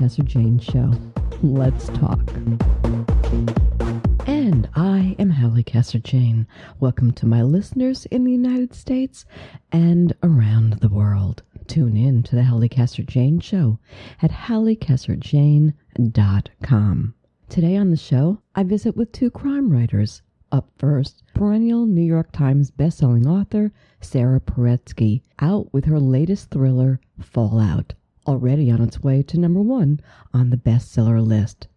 Casser-Jayne Show. Let's talk. And I am Halli Casser-Jayne. Welcome to my listeners in the United States and around the world. Tune in to the Halli Casser-Jayne Show at hallicasserjayne.com. Today on the show, I visit with two crime writers. Up first, perennial New York Times bestselling author Sara Paretsky, out with her latest thriller, Fallout, already on its way to number 1 on the bestseller list.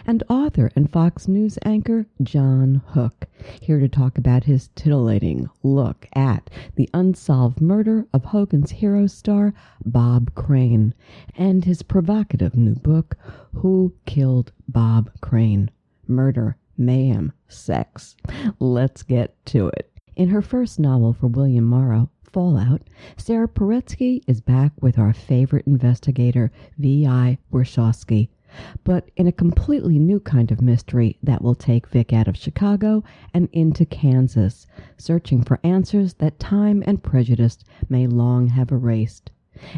And author and Fox News anchor John Hook, here to talk about his titillating look at the unsolved murder of Hogan's Heroes star Bob Crane, and his provocative new book, Who Killed Bob Crane? Murder, Mayhem, Sex. Let's get to it. In her first novel for William Morrow, Fallout, Sara Paretsky is back with our favorite investigator, V.I. Warshawski, but in a completely new kind of mystery that will take Vic out of Chicago and into Kansas, searching for answers that time and prejudice may long have erased.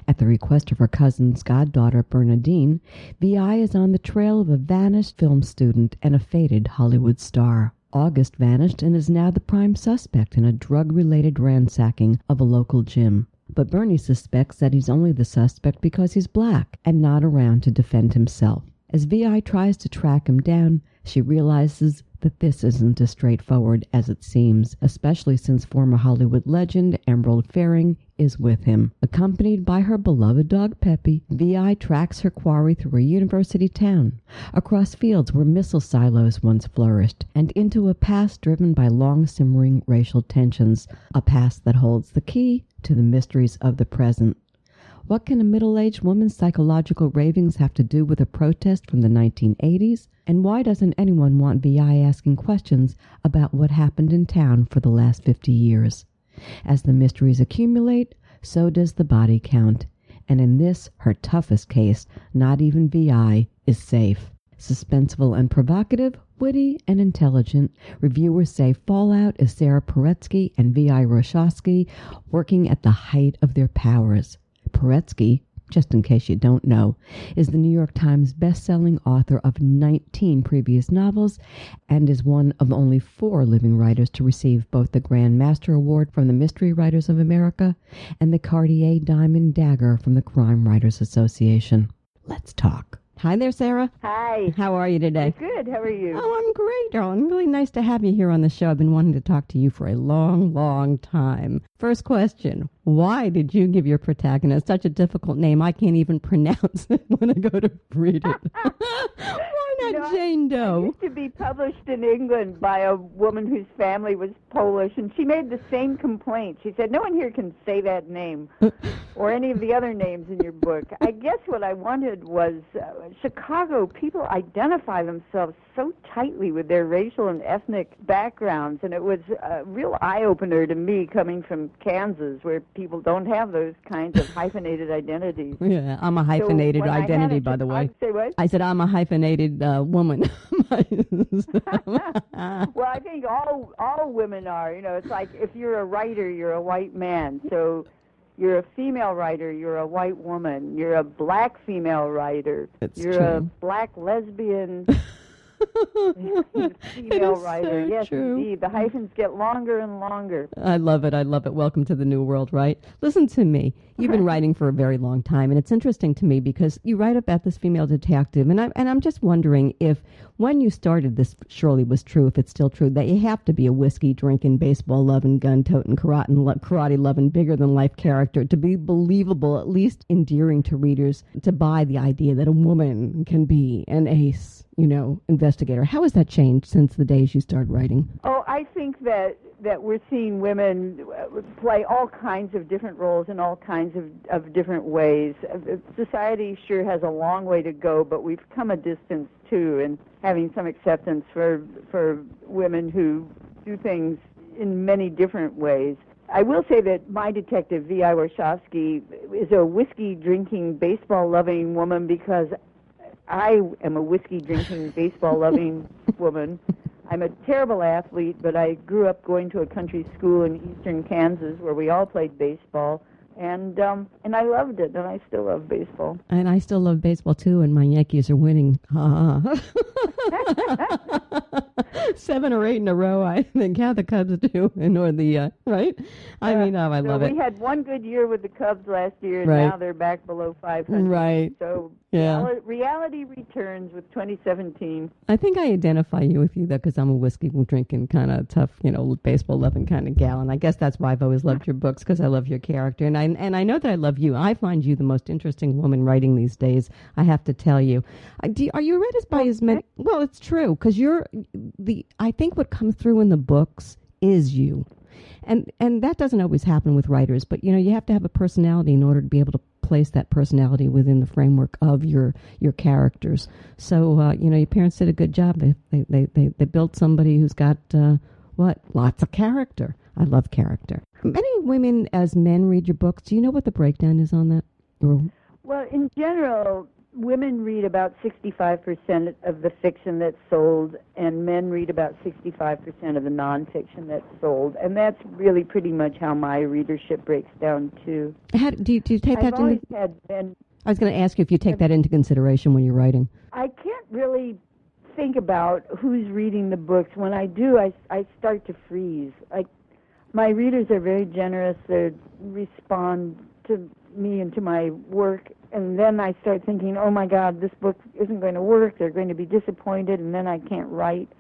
At the request of her cousin's goddaughter, Bernadine, V.I. is on the trail of a vanished film student and a faded Hollywood star. August vanished and is now the prime suspect in a drug-related ransacking of a local gym. But Bernie suspects that he's only the suspect because he's black and not around to defend himself. As V.I. tries to track him down, she realizes that this isn't as straightforward as it seems, especially since former Hollywood legend Emerald Fairing is with him. Accompanied by her beloved dog Peppy, V.I. tracks her quarry through a university town, across fields where missile silos once flourished, and into a past driven by long-simmering racial tensions, a past that holds the key to the mysteries of the present. What can a middle-aged woman's psychological ravings have to do with a protest from the 1980s? And why doesn't anyone want V.I. asking questions about what happened in town for the last 50 years? As the mysteries accumulate, so does the body count. And in this, her toughest case, not even V.I. is safe. Suspenseful and provocative, witty and intelligent, reviewers say Fallout is Sara Paretsky and V.I. Warshawski working at the height of their powers. Peretsky, just in case you don't know, is the New York Times bestselling author of 19 previous novels and is one of only 4 living writers to receive both the Grand Master Award from the Mystery Writers of America and the Cartier Diamond Dagger from the Crime Writers Association. Let's talk. Hi there, Sara. Hi. How are you today? Good. How are you? Oh, I'm great, darling. Really nice to have you here on the show. I've been wanting to talk to you for a long, long time. First question. Why did you give your protagonist such a difficult name I can't even pronounce it when I go to read it? Why not Jane Doe? It used to be published in England by a woman whose family was Polish, and she made the same complaint. She said, no one here can say that name or any of the other names in your book. I guess what I wanted was Chicago, people identify themselves so tightly with their racial and ethnic backgrounds, and it was a real eye-opener to me coming from Kansas, where people don't have those kinds of hyphenated identities. Yeah, I'm a hyphenated identity, by the way. Say what? I said I'm a hyphenated woman. Well, I think all women are. You know, it's like if you're a writer, you're a white man. So you're a female writer, you're a white woman. You're a black female writer. You're true. a black lesbian female writer. So Yes, true. indeed. The hyphens get longer and longer. I love it. I love it. Welcome to the new world, right? Listen to me. You've been writing for a very long time, and it's interesting to me because you write about this female detective, and I'm just wondering if when you started, this surely was true, if it's still true, that you have to be a whiskey-drinking, baseball-loving, gun-toting, karate-loving, bigger-than-life character to be believable, at least endearing to readers, to buy the idea that a woman can be an ace, investigator. How has that changed since the days you started writing? Oh, I think that we're seeing women play all kinds of different roles in all kinds of different ways. Society sure has a long way to go, but we've come a distance too, and having some acceptance for women who do things in many different ways. I will say that my detective, V.I. Warshawski, is a whiskey-drinking, baseball-loving woman because I am a whiskey-drinking, baseball-loving woman. I'm a terrible athlete, but I grew up going to a country school in eastern Kansas where we all played baseball, And I loved it, and I still love baseball. And I still love baseball, too, and my Yankees are winning. 7 or 8 in a row, I think, how the Cubs do, or the, right? I love it. We had one good year with the Cubs last year, and right. Now they're back below 500. Right. So yeah. reality returns with 2017. I think I identify with you, though, because I'm a whiskey-drinking, kind of tough, baseball-loving kind of gal, and I guess that's why I've always loved your books, because I love your character, and I know that I love you. I find you the most interesting woman writing these days, I have to tell you. Are you read by as many? Well, it's true, because I think what comes through in the books is you. And that doesn't always happen with writers, but, you have to have a personality in order to be able to place that personality within the framework of your characters. So, your parents did a good job. They built somebody who's got, lots of character. I love character. Many women as men read your books. Do you know what the breakdown is on that? Well, in general, women read about 65% of the fiction that's sold, and men read about 65% of the nonfiction that's sold. And that's really pretty much how my readership breaks down, too. Do you take that into... I was going to ask you if you take that into consideration when you're writing. I can't really think about who's reading the books. When I do, I start to freeze. My readers are very generous. They respond to me and to my work, and then I start thinking, oh my God, this book isn't going to work. They're going to be disappointed, and then I can't write.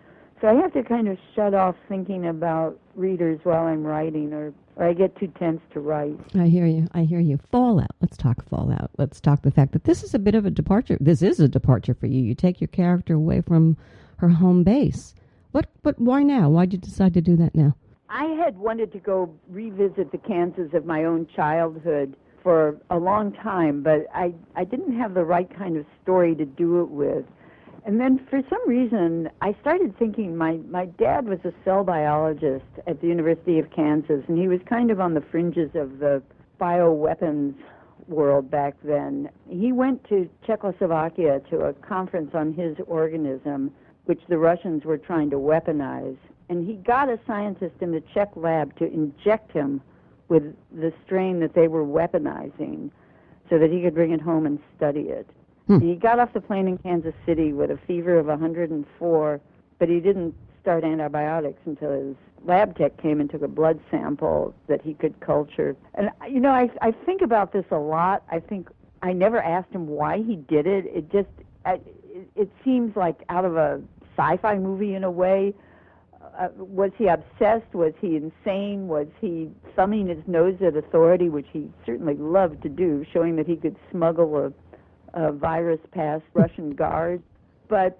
So I have to kind of shut off thinking about readers while I'm writing, or I get too tense to write. I hear you. Fallout. Let's talk Fallout. Let's talk the fact that this is a bit of a departure. This is a departure for you. You take your character away from her home base. But why now? Why did you decide to do that now? I had wanted to go revisit the Kansas of my own childhood for a long time, but I didn't have the right kind of story to do it with. And then for some reason, I started thinking my dad was a cell biologist at the University of Kansas, and he was kind of on the fringes of the bioweapons world back then. He went to Czechoslovakia to a conference on his organism, which the Russians were trying to weaponize. And he got a scientist in the Czech lab to inject him with the strain that they were weaponizing so that he could bring it home and study it. And he got off the plane in Kansas City with a fever of 104, but he didn't start antibiotics until his lab tech came and took a blood sample that he could culture. And, I think about this a lot. I think I never asked him why he did it. It seems like out of a sci-fi movie in a way. Was he obsessed? Was he insane? Was he thumbing his nose at authority, which he certainly loved to do, showing that he could smuggle a virus past Russian guards? But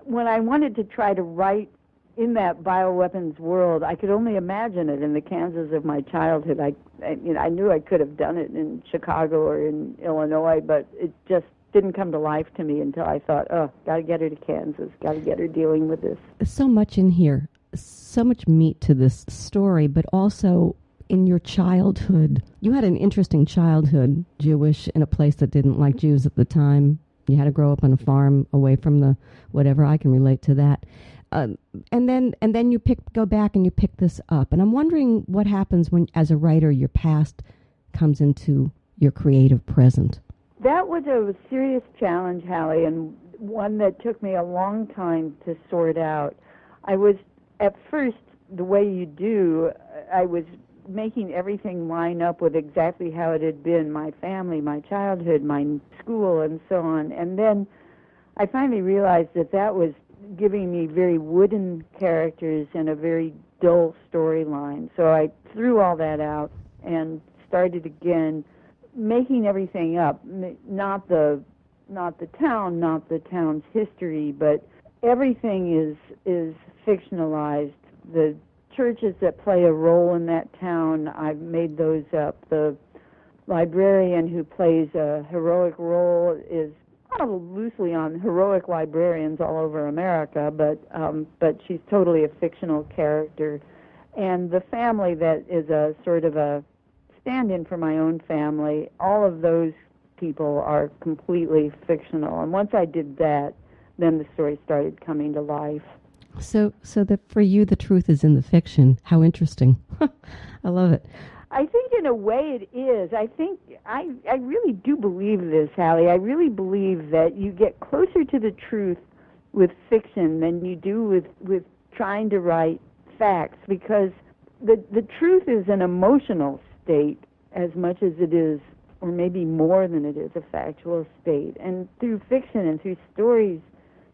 when I wanted to try to write in that bioweapons world, I could only imagine it in the Kansas of my childhood. I knew I could have done it in Chicago or in Illinois, but it just didn't come to life to me until I thought, got to get her to Kansas, got to get her dealing with this. So much in here, so much meat to this story, but also in your childhood. You had an interesting childhood, Jewish, in a place that didn't like Jews at the time. You had to grow up on a farm away from the whatever. I can relate to that. And then you go back and you pick this up. And I'm wondering what happens when, as a writer, your past comes into your creative present. That was a serious challenge, Halli, and one that took me a long time to sort out. I was, at first, the way you do, I was making everything line up with exactly how it had been, my family, my childhood, my school, and so on. And then I finally realized that was giving me very wooden characters and a very dull storyline. So I threw all that out and started again, making everything up, not the town, not the town's history, but everything is fictionalized. The churches that play a role in that town, I've made those up. The librarian who plays a heroic role is loosely on heroic librarians all over America, but she's totally a fictional character. And the family that is a sort of a stand-in for my own family, all of those people are completely fictional. And once I did that, then the story started coming to life. So that for you, the truth is in the fiction. How interesting. I love it. I think in a way it is. I think I really do believe this, Halli. I really believe that you get closer to the truth with fiction than you do with trying to write facts, because the truth is an emotional state as much as it is, or maybe more than it is, a factual state. And through fiction and through stories,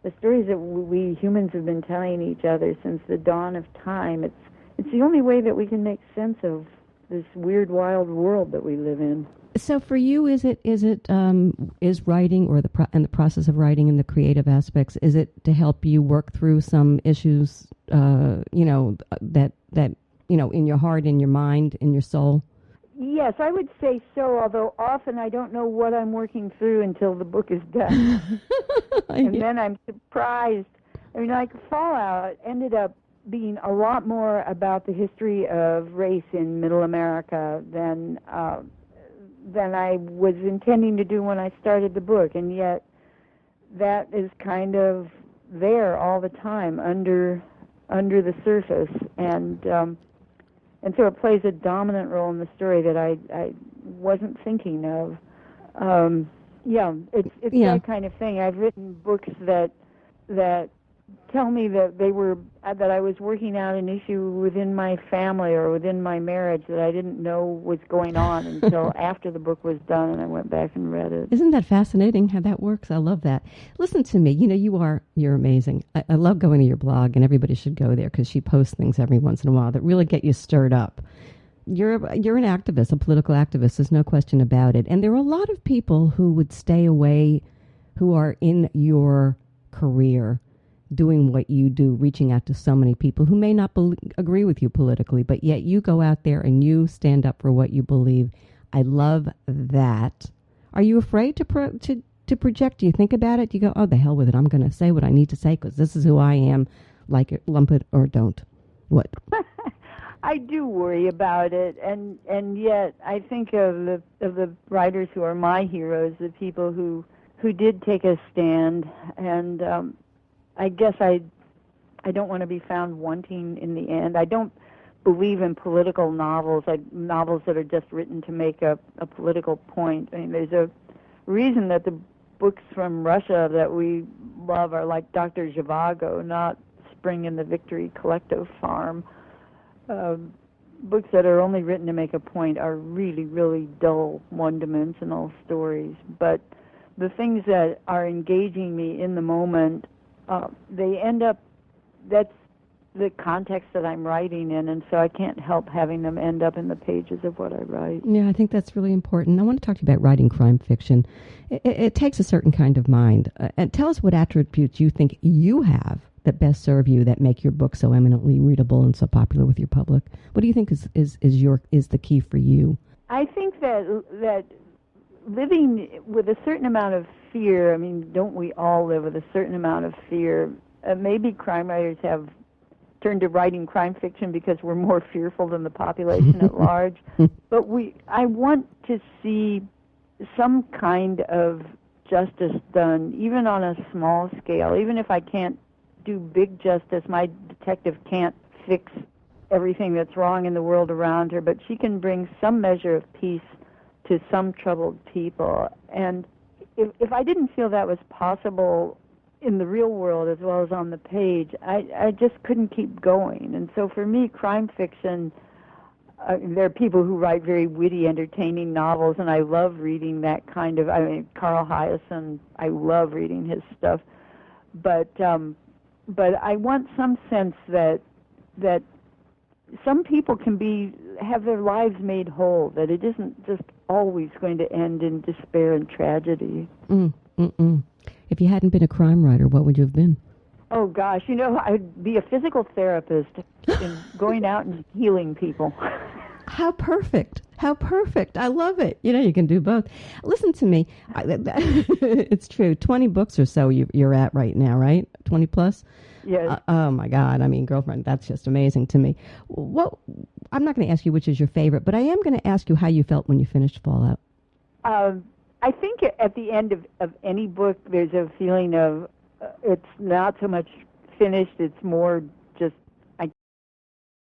the stories that we humans have been telling each other since the dawn of time, it's the only way that we can make sense of this weird, wild world that we live in. So for you, is writing, or the process of writing and the creative aspects, is it to help you work through some issues, that in your heart, in your mind, in your soul? Yes, I would say so, although often I don't know what I'm working through until the book is done. And then I'm surprised. I mean, like Fallout ended up being a lot more about the history of race in Middle America than I was intending to do when I started the book, and yet that is kind of there all the time under the surface, and so it plays a dominant role in the story that I wasn't thinking of. It's that kind of thing. I've written books that tell me that I was working out an issue within my family or within my marriage that I didn't know was going on until after the book was done and I went back and read it. Isn't that fascinating how that works? I love that. Listen to me. You're amazing. I love going to your blog, and everybody should go there because she posts things every once in a while that really get you stirred up. You're an activist, a political activist. There's no question about it. And there are a lot of people who would stay away, who are in your career, doing what you do, reaching out to so many people who may not agree with you politically, but yet you go out there and you stand up for what you believe. I love that. Are you afraid to project? Do you think about it? Do you go, oh, the hell with it. I'm going to say what I need to say because this is who I am. Like it, lump it, or don't. What? I do worry about it, and yet I think of the writers who are my heroes, the people who did take a stand, and I guess I don't want to be found wanting in the end. I don't believe in political novels, like novels that are just written to make a political point. I mean, there's a reason that the books from Russia that we love are like Dr. Zhivago, not Spring and the Victory Collective Farm. Books that are only written to make a point are really, really dull, one-dimensional stories. But the things that are engaging me in the moment, they end up, that's the context that I'm writing in, and so I can't help having them end up in the pages of what I write. Yeah, I think that's really important. I want to talk to you about writing crime fiction. It takes a certain kind of mind. And tell us what attributes you think you have that best serve you, that make your book so eminently readable and so popular with your public. What do you think is the key for you? I think that living with a certain amount of fear, I mean, don't we all live with a certain amount of fear? Maybe crime writers have turned to writing crime fiction because we're more fearful than the population at large. But I want to see some kind of justice done, even on a small scale. Even if I can't do big justice, my detective can't fix everything that's wrong in the world around her, but she can bring some measure of peace to some troubled people. And if I didn't feel that was possible in the real world as well as on the page, I just couldn't keep going. And so for me, crime fiction, there are people who write very witty, entertaining novels, and I love reading that kind of, Carl Hyacin, I love reading his stuff. But I want some sense that some people can have their lives made whole, that it isn't just always going to end in despair and tragedy. If you hadn't been a crime writer, what would you have been? Oh, gosh, I'd be a physical therapist and going out and healing people. How perfect. How perfect. I love it. You can do both. Listen to me. It's true. 20 books or so you're at right now, right? 20 plus? Yes. Oh, my God. I mean, girlfriend, that's just amazing to me. I'm not going to ask you which is your favorite, but I am going to ask you how you felt when you finished Fallout. I think at the end of any book, there's a feeling of it's not so much finished, it's more